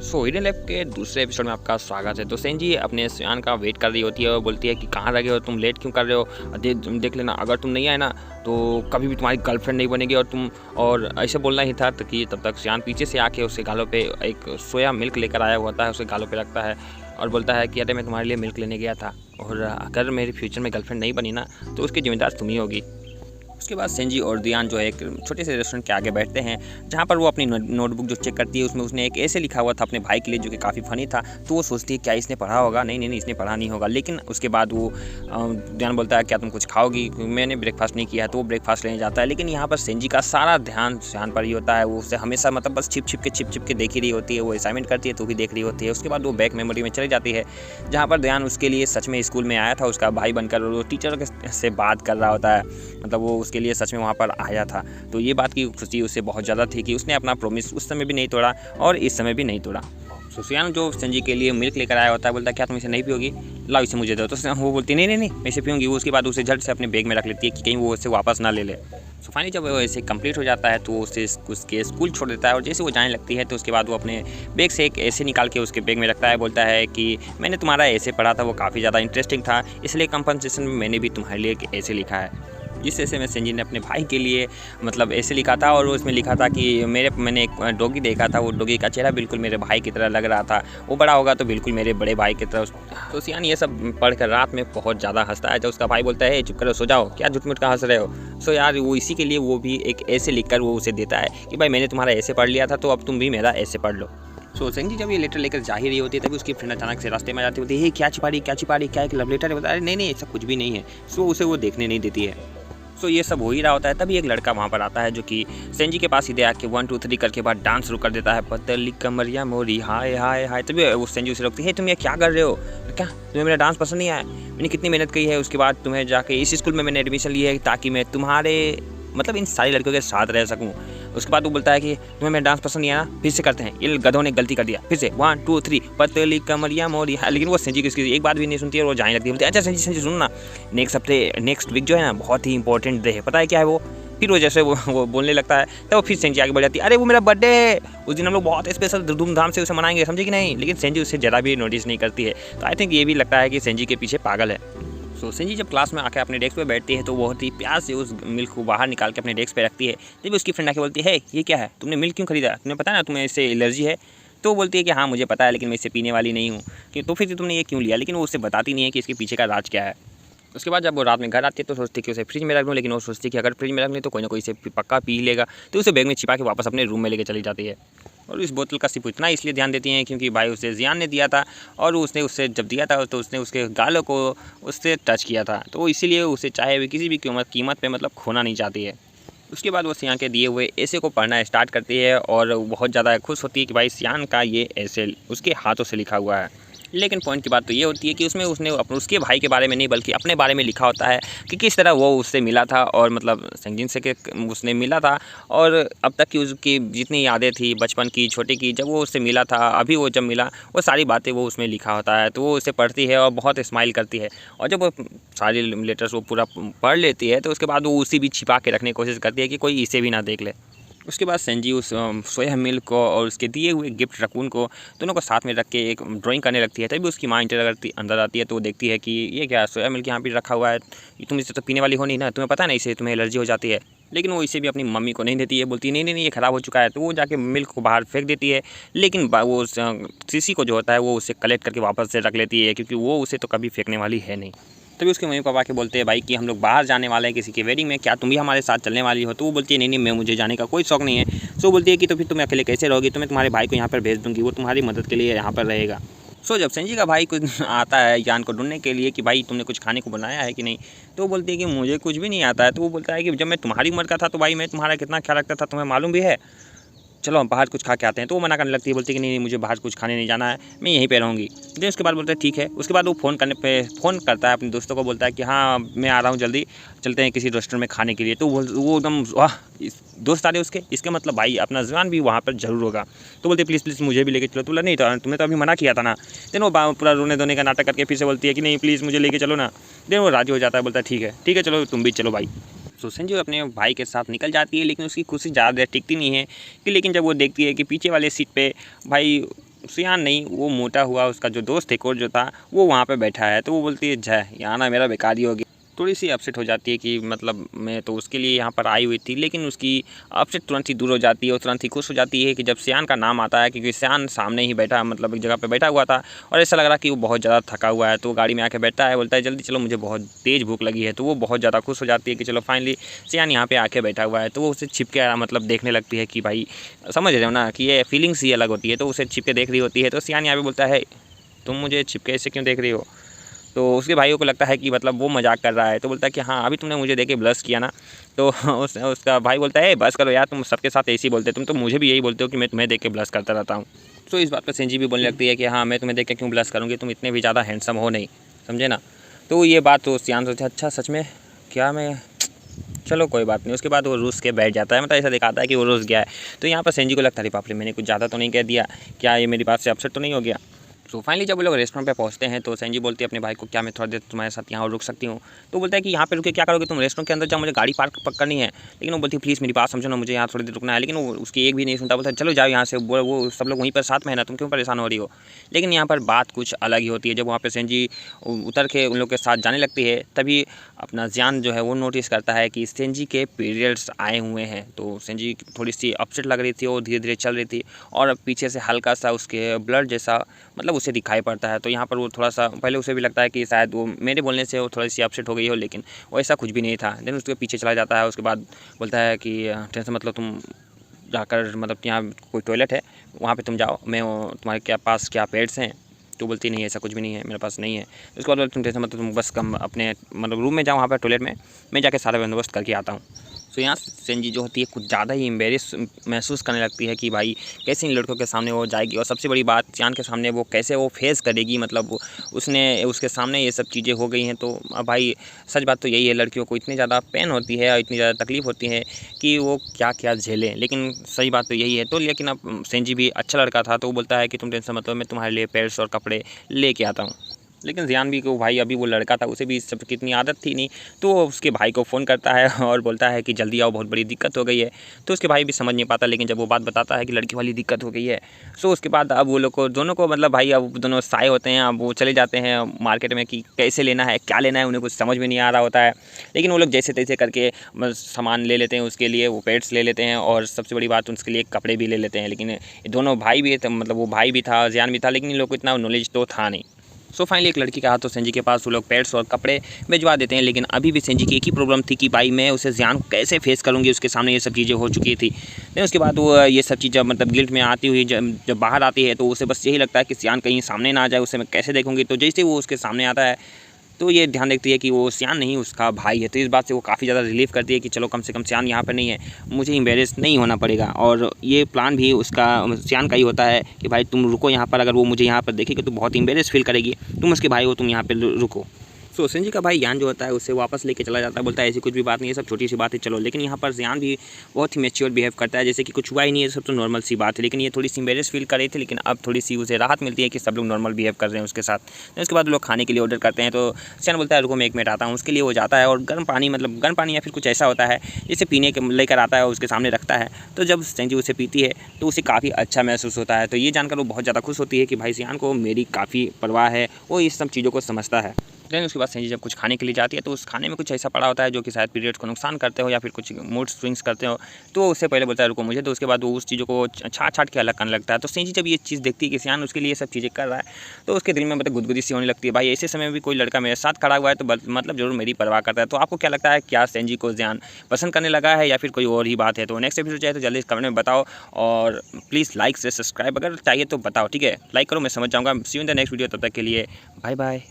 Hidden lab के दूसरे episode में आपका स्वागत है। तो सेन जी अपने सियान का वेट कर रही होती है और बोलती है कि कहाँ रह गए हो तुम, लेट क्यों कर रहे हो, देख लेना अगर तुम नहीं आए ना तो कभी भी तुम्हारी गर्लफ्रेंड नहीं बनेगी और ऐसे बोलना ही था तो कि तब तक सियान पीछे से आके उसके गालों पे एक सोया मिल्क लेकर आया होता है, उसके गालों पे रखता है और बोलता है कि अरे मैं तुम्हारे लिए मिल्क लेने गया था और अगर मेरे फ्यूचर में गर्लफ्रेंड नहीं बनी ना तो उसकी जिम्मेदार तुम ही होगी। उसके बाद सेंजी और दियान जो है एक छोटे से रेस्टोरेंट के आगे बैठते हैं जहाँ पर वो अपनी नोटबुक जो चेक करती है उसमें उसने एक ऐसे लिखा हुआ था अपने भाई के लिए जो कि काफ़ी फनी था। तो वो सोचती है क्या इसने पढ़ा होगा, नहीं इसने पढ़ा नहीं होगा। लेकिन उसके बाद वो दियान बोलता है क्या तुम कुछ खाओगी, मैंने ब्रेकफास्ट नहीं किया है, तो वो ब्रेकफास्ट लेने जाता है। लेकिन यहाँ पर सेंजी का सारा ध्यान सियान पर ही होता है। वो उसे हमेशा मतलब बस छिप छिप के देख ही रही होती है। वो असाइनमेंट करती है तो भी देख रही होती है। उसके बाद वो बैक मेमोरी में चली जाती है जहाँ पर दियान उसके लिए सच में स्कूल में आया था उसका भाई बनकर, वो टीचर से बात कर रहा होता है, मतलब वो उसके लिए सच में वहाँ पर आया था। तो ये बात की खुशी उससे बहुत ज़्यादा थी कि उसने अपना प्रॉमिस उस समय भी नहीं तोड़ा और इस समय भी नहीं तोड़ा। सियान जो सेंजी के लिए मिल्क लेकर आया होता है बोलता है क्या तुम इसे नहीं पियोगी, लाओ इसे मुझे दो। तो वो बोलती नहीं मैं इसे पीऊँगी। वो उसके बाद उसे झट से अपने बैग में रख लेती है कि कहीं वो उसे वापस ना ले ले। सो फाइनली जब वो ऐसे कंप्लीट हो जाता है तो उसे उसके स्कूल छोड़ देता है और जैसे वो जाने लगती है तो उसके बाद वो अपने बैग से एक ऐसे निकाल के उसके बैग में रखता है। बोलता है कि मैंने तुम्हारा ऐसे पढ़ा था, वो काफ़ी ज़्यादा इंटरेस्टिंग था, इसलिए कंपनसेशन में मैंने भी तुम्हारे लिए एक ऐसे लिखा है। जिस ऐसे में सेंजी ने अपने भाई के लिए मतलब ऐसे लिखा था और उसमें लिखा था कि मैंने एक डॉगी देखा था, वो डॉगी का चेहरा बिल्कुल मेरे भाई की तरह लग रहा था, वो बड़ा होगा तो बिल्कुल मेरे बड़े भाई की तरह। तो सियान ये सब पढ़कर रात में बहुत ज़्यादा हंसता है। जब उसका भाई बोलता है चुप करो सो जाओ, क्या झुटमुट का हंस रहे हो। सो यार वो इसी के लिए वो भी एक ऐसे लिख कर वो उसे देता है कि भाई मैंने तुम्हारा ऐसे पढ़ लिया था तो अब तुम भी मेरा ऐसे पढ़ लो। सेंजी जब ये लेटर लेकर जा ही रही होती है तभी उसकी फ्रेंड अचानक से रास्ते में जाती होती है, क्या छिपा रही क्या एक लव लेटर है। बताया नहीं ऐसा कुछ भी नहीं है। सो उसे वो देखने नहीं देती है। तो ये सब हो ही रहा होता है तभी एक लड़का वहाँ पर आता है जो कि सेंजी के पास सीधे आके 1 2 3 करके बाद डांस शुरू कर देता है, पतली कमरिया मोरी हाय हाय हाय। तभी वो सेंजी उसे रोकती है, तुम ये क्या कर रहे हो, क्या तुम्हें मेरा डांस पसंद नहीं आया, मैंने कितनी मेहनत की है, उसके बाद तुम्हें जाके इस स्कूल में मैंने एडमिशन लिया है ताकि मैं तुम्हारे मतलब इन सारी लड़कियों के साथ रह सकूँ। उसके बाद वो बोलता है कि तुम्हें मेरा डांस पसंद नहीं आया, फिर से करते हैं, ये गधों ने गलती कर दिया, फिर से 1 2 3 पतली कमरिया मोरी। लेकिन वो सेंजी किसकी एक बात भी नहीं सुनती है और वो जाने लगती है। बोलती है अच्छा सेंजी सुन ना, नेक्स्ट वीक जो है ना बहुत ही इंपॉर्टेंट डे है, पता है क्या है वो। फिर वो जैसे वो बोलने लगता है तो वो फिर सेंजी आगे बढ़ जाती है, अरे वो मेरा बर्थडे है, उस दिन हम लोग बहुत स्पेशल धूमधाम से उसे मनाएंगे, समझे कि नहीं। लेकिन सेंजी उसे ज़रा भी नोटिस नहीं करती है। तो आई थिंक ये भी लगता है कि सेंजी के पीछे पागल है। सेंजी जब क्लास में आकर अपने डेस्क पे बैठती है तो बहुत ही प्यार से उस मिल्क को बाहर निकाल के अपने डेस्क पे रखती है। जब उसकी फ्रेंड आके बोलती है ये क्या है, तुमने मिल्क क्यों खरीदा, तुम्हें पता है ना तुम्हें इससे एलर्जी है। तो बोलती है कि हाँ मुझे पता है लेकिन मैं इसे पीने वाली नहीं हूँ, कि तो फिर तुमने ये क्यों लिया। लेकिन वो उससे बताती नहीं है कि इसके पीछे का राज क्या है। उसके बाद जब वो रात में घर आती है तो सोचती है कि उसे फ्रिज में रख दूँ, लेकिन वो सोचती है कि अगर फ्रिज में रख लें तो कोई ना कोई इसे पक्का पी लेगा। तो उसे बैग में छिपा के वापस अपने रूम में लेके चली जाती है। और इस बोतल का सिर्फ इतना इसलिए ध्यान देती हैं क्योंकि भाई उसे जियान ने दिया था और उसने उससे जब दिया था तो उसने उसके गालों को उससे टच किया था, तो इसीलिए उसे चाहे भी किसी भी कीमत पे मतलब खोना नहीं चाहती है। उसके बाद वो सियान के दिए हुए ऐसे को पढ़ना स्टार्ट करती है और बहुत ज़्यादा खुश होती है कि भाई सियान का ये ऐसे उसके हाथों से लिखा हुआ है। लेकिन पॉइंट की बात तो ये होती है कि उसमें उसने उसके भाई के बारे में नहीं बल्कि अपने बारे में लिखा होता है कि किस तरह वो उससे मिला था और मतलब संजीन से के उसने मिला था और अब तक की उसकी जितनी यादें थी बचपन की छोटे की, जब वो उससे मिला था अभी वो जब मिला, वो सारी बातें वो उसमें लिखा होता है। तो वो उसे पढ़ती है और बहुत स्माइल करती है और जब वो सारी लेटर्स वो पूरा पढ़ लेती है तो उसके बाद वो उसी भी छिपा के रखने की कोशिश करती है कि कोई इसे भी ना देख ले। उसके बाद सेंजी उस सोया मिल्क को और उसके दिए हुए गिफ्ट रकून को दोनों को साथ में रख के एक ड्राइंग करने लगती है। तभी उसकी माँ अंदर आती है तो वो देखती है कि ये क्या सोया मिल्क यहाँ पे रखा हुआ है, तुम इसे तो पीने वाली हो नहीं ना, तुम्हें पता नहीं इसे तुम्हें एलर्जी हो जाती है। लेकिन वो इसे भी अपनी मम्मी को नहीं देती है, बोलती है नहीं ये ख़राब हो चुका है। तो वो जाके मिल्क को बाहर फेंक देती है। लेकिन वो शीशी को जो होता है वो उसे कलेक्ट करके वापस से रख लेती है क्योंकि वो उसे तो कभी फेंकने वाली है नहीं। तभी उसके मम्मी पापा के बोलते हैं भाई कि हम लोग बाहर जाने वाले हैं किसी की वेडिंग में, क्या तुम भी हमारे साथ चलने वाली हो। तो वो बोलती है नहीं मैं मुझे जाने का कोई शौक नहीं है। सो बोलती है कि तो फिर तुम अकेले कैसे रहोगी, तो मैं तुम्हारे भाई को यहाँ पर भेज दूँगी, वो तुम्हारी मदद के लिए यहाँ पर रहेगा। जब सेंजी का भाई कुछ आता है जान को ढूंढने के लिए कि भाई तुमने कुछ खाने को बनाया है कि नहीं, तो वो बोलती है कि मुझे कुछ भी नहीं आता है। तो वो बोलता है कि जब मैं तुम्हारी उम्र का था तो भाई मैं तुम्हारा कितना ख्याल रखता था तुम्हें मालूम भी है, चलो हम बाहर कुछ खा के आते हैं। तो वो मना करने लगती है, बोलती है कि नहीं मुझे बाहर कुछ खाने नहीं जाना है, मैं यहीं पे रहूँगी। लेकिन उसके बाद बोलता है ठीक है। उसके बाद वो फ़ोन करता है अपने दोस्तों को, बोलता है कि हाँ मैं आ रहा हूँ जल्दी, चलते हैं किसी रेस्टोरेंट में खाने के लिए। तो वो एकदम वाह दोस्त आ रहे उसके, इसका मतलब भाई अपना जवान भी वहाँ पर जरूर होगा। तो बोलते प्लीज़ मुझे भी लेके चलो। तो बोला नहीं तुम्हें तो अभी मना किया था ना। देन वो पूरा रोने धोने का नाटक करके फिर से बोलती है कि नहीं प्लीज़ मुझे लेके चलो ना। देन वो राजी हो जाता है, बोलता है ठीक है चलो तुम भी चलो भाई। सेंजी अपने भाई के साथ निकल जाती है लेकिन उसकी खुशी ज़्यादा देर टिकती नहीं है कि लेकिन जब वो देखती है कि पीछे वाले सीट पे भाई सियान नहीं, वो मोटा हुआ उसका जो दोस्त एक और जो था वो वहाँ पे बैठा है। तो वो बोलती है जय यहाँ ना मेरा बेकार ही हो गया। थोड़ी सी अपसेट हो जाती है कि मतलब मैं तो उसके लिए यहाँ पर आई हुई थी, लेकिन उसकी अपसेट तुरंत ही दूर हो जाती है और तुरंत ही खुश हो जाती है कि जब सियान का नाम आता है, क्योंकि सियान सामने ही बैठा मतलब एक जगह पे बैठा हुआ था और ऐसा लग रहा कि वो बहुत ज़्यादा थका हुआ है। तो वो गाड़ी में आके बैठता है, बोलता है जल्दी चलो मुझे बहुत तेज़ भूख लगी है। तो वो बहुत ज़्यादा खुश हो जाती है कि चलो फाइनली सियान यहाँ पे आके बैठा हुआ है। तो वो उसे छिप के मतलब देखने लगती है कि भाई समझ रहे हो ना कि ये फीलिंग्स ही अलग होती है। तो उसे छिप के देख रही होती है। तो सियान यहाँ पे बोलता है तुम मुझे छिपके ऐसे क्यों देख रही हो। तो उसके भाइयों को लगता है कि मतलब वो मजाक कर रहा है। तो बोलता है कि हाँ अभी तुमने मुझे देख के ब्लश किया ना। तो उसका भाई बोलता है बस करो यार, तुम सबके साथ ऐसे ही बोलते हो, तुम तो मुझे भी यही बोलते हो कि मैं तुम्हें देख के ब्लश करता रहता हूँ। तो इस बात पर सेंजी भी बोलने लगती है कि हाँ मैं तुम्हें देख के क्यों ब्लश करूँगी, तुम इतने भी ज़्यादा हैंडसम हो नहीं, समझे ना। तो ये बात तो सियान सोचता है अच्छा सच में क्या मैं, चलो कोई बात नहीं। उसके बाद वो रूस के बैठ जाता है, मतलब ऐसा दिखाता है कि वो रूस गया है। तो यहाँ पर सेंजी को लगता है बाप रे मैंने कुछ ज़्यादा तो नहीं कह दिया, क्या ये मेरी बात से अपसेट तो नहीं हो गया। तो फाइनली जब वो लोग रेस्टोरेंट पे पहुंचते हैं तो सेंजी बोलती है अपने भाई को क्या मैं थोड़ा देर तुम्हारे साथ यहाँ रुक सकती हूँ। तो बोलता है कि यहाँ पे रुके क्या करोगे तुम, रेस्टोरेंट के अंदर जाओ मुझे गाड़ी पार्क करनी है। लेकिन वो बोलती है प्लीज़ मेरी बात समझो ना, मुझे यहाँ थोड़ी देर रुकना है। लेकिन वो उसकी एक भी नहीं सुनता, बोलता है चलो जाओ यहाँ से, वो सब लोग वहीं पर साथ में है ना, तुम क्यों परेशान हो रही हो। लेकिन यहाँ पर बात कुछ अलग ही होती है। जब वहाँ पर सेंजी उतर के उन लोग के साथ जाने लगती है तभी अपना जियान जो है वो नोटिस करता है कि सेंजी के पीरियड्स आए हुए हैं। तो सेंजी थोड़ी सी अपसेट लग रही थी और धीरे धीरे चल रही थी और पीछे से हल्का सा उसके ब्लड जैसा मतलब उसे दिखाई पड़ता है। तो यहाँ पर वो थोड़ा सा पहले उसे भी लगता है कि शायद वो मेरे बोलने से वो थोड़ी सी अपसेट हो गई हो, लेकिन वो ऐसा कुछ भी नहीं था। देन उसके पीछे चला जाता है। उसके बाद बोलता है कि टेंशन मतलब तुम जाकर मतलब यहाँ कोई टॉयलेट है वहाँ पे तुम जाओ, मैं तुम्हारे क्या पास क्या पेड्स हैं। तो बोलती नहीं ऐसा कुछ भी नहीं है मेरे पास नहीं है। उसके बाद तुम टेंशन मतलब तुम बस कम अपने मतलब रूम में जाओ, वहाँ पर टॉयलेट में मैं जाके सारा बंदोबस्त करके आता हूँ। तो यहाँ सेंजी जो होती है कुछ ज़्यादा ही एम्बेरस महसूस करने लगती है कि भाई कैसे इन लड़कों के सामने वो जाएगी और सबसे बड़ी बात चांद के सामने वो कैसे वो फेस करेगी। मतलब उसने उसके सामने ये सब चीज़ें हो गई हैं। तो अब भाई सच बात तो यही है, लड़कियों को इतनी ज़्यादा पेन होती है और इतनी ज़्यादा तकलीफ़ होती है कि वो क्या क्या झेलें। लेकिन सही बात तो यही है। तो लेकिन अब सेंजी भी अच्छा लड़का था तो वो बोलता है कि तुम टेंशन मत लो, मैं तुम्हारे लिए पेड्स और कपड़े लेके आता हूँ। लेकिन ज़ियान भी को भाई अभी वो लड़का था, उसे भी इस सब की इतनी आदत थी नहीं। तो वो उसके भाई को फ़ोन करता है और बोलता है कि जल्दी आओ बहुत बड़ी दिक्कत हो गई है। तो उसके भाई भी समझ नहीं पाता, लेकिन जब वो बात बताता है कि लड़की वाली दिक्कत हो गई है सो उसके बाद अब वो लोग को दोनों को मतलब भाई अब दोनों साए होते हैं। अब वो चले जाते हैं मार्केट में कि कैसे लेना है क्या लेना है, उन्हें कुछ समझ में नहीं आ रहा होता है। लेकिन वो लोग जैसे तैसे करके सामान ले लेते हैं, उसके लिए वो पेड्स ले लेते हैं और सबसे बड़ी बात उसके लिए कपड़े भी ले लेते हैं। लेकिन दोनों भाई भी मतलब वो भाई भी था ज़ियान भी था, लेकिन इन लोग को इतना नॉलेज तो था नहीं। सो फाइनली एक लड़की का हाथ तो सेंजी के पास वो लोग पेड्स और कपड़े भिजवा देते हैं। लेकिन अभी भी सेंजी की एक ही प्रॉब्लम थी कि भाई मैं उसे ज़ियान को कैसे फेस करूँगी, उसके सामने ये सब चीज़ें हो चुकी थी। देन उसके बाद वो ये सब चीज़ मतलब गिल्ट में आती हुई जब बाहर आती है तो उसे बस यही लगता है कि ज़ियान कहीं सामने ना आ जाए, उसे मैं कैसे देखूँगी। तो जैसे वो उसके सामने आता है तो ये ध्यान रखती है कि वो सियान नहीं उसका भाई है। तो इस बात से वो काफ़ी ज़्यादा रिलीफ करती है कि चलो कम से कम सियान यहाँ पर नहीं है, मुझे एम्बेरस नहीं होना पड़ेगा। और ये प्लान भी उसका सियान का ही होता है कि भाई तुम रुको यहाँ पर, अगर वो मुझे यहाँ पर देखेगी तो बहुत एम्बेरस फील करेगी, तुम उसके भाई हो तुम यहाँ पर रुको। सो सेंजी का भाई यान जो होता है उससे वापस लेके चला जाता है, बोलता है ऐसी कुछ भी बात नहीं है, सब छोटी सी बात है चलो। लेकिन यहाँ पर ज़ियान भी बहुत ही मैच्योर बिहेव करता है जैसे कि कुछ हुआ ही नहीं है, सब तो नॉर्मल सी बात है। लेकिन ये थोड़ी सी एम्बेरस फील कर रही थी, लेकिन अब थोड़ी सी उसे राहत मिलती है कि सब लोग नॉर्मल बिहेव कर रहे हैं उसके साथ। उसके बाद लोग खाने के लिए ऑर्डर करते हैं तो ज़ियान बोलता है रुको मैं 1 मिनट आता हूँ। उसके लिए वो जाता है और गर्म पानी मतलब गर्म पानी या फिर कुछ ऐसा होता है जिसे पीने के लेकर आता है और उसके सामने रखता है। तो जब सेंजी उसे पीती है तो उसे काफ़ी अच्छा महसूस होता है। तो ये जानकर वो बहुत ज़्यादा खुश होती है कि भाई ज़ियान को मेरी काफ़ी परवाह है, वो इस सब चीज़ों को समझता है। देन उसके बाद सेंजी जब कुछ खाने के लिए जाती है तो उस खाने में कुछ ऐसा पड़ा होता है जो कि शायद पीरियड्स को नुकसान करते हो या फिर कुछ मूड स्विंग्स करते हो। तो उससे पहले बोलता है रुको मुझे। तो उसके बाद वो उस चीज़ों को छाट छाट के अलग करने लगता है। तो सेंजी जब ये चीज़ देखती है कि सियान उसके लिए सब चीज़ें कर रहा है तो उसके दिल में मतलब गुदगुदी सी होने लगती है, भाई ऐसे समय में भी कोई लड़का मेरे साथ खड़ा हुआ है तो मतलब जरूर मेरी परवाह करता है। तो आपको क्या लगता है, क्या सेंजी को ज़ियान पसंद करने लगा है या फिर कोई और ही बात है? तो नेक्स्ट एपिसोड चाहे तो जल्दी कमेंट में बताओ और प्लीज़ लाइक से सब्सक्राइब अगर चाहिए तो बताओ, ठीक है? लाइक करो मैं समझ जाऊँगा। See you in the next video, तब तक के लिए बाय बाय।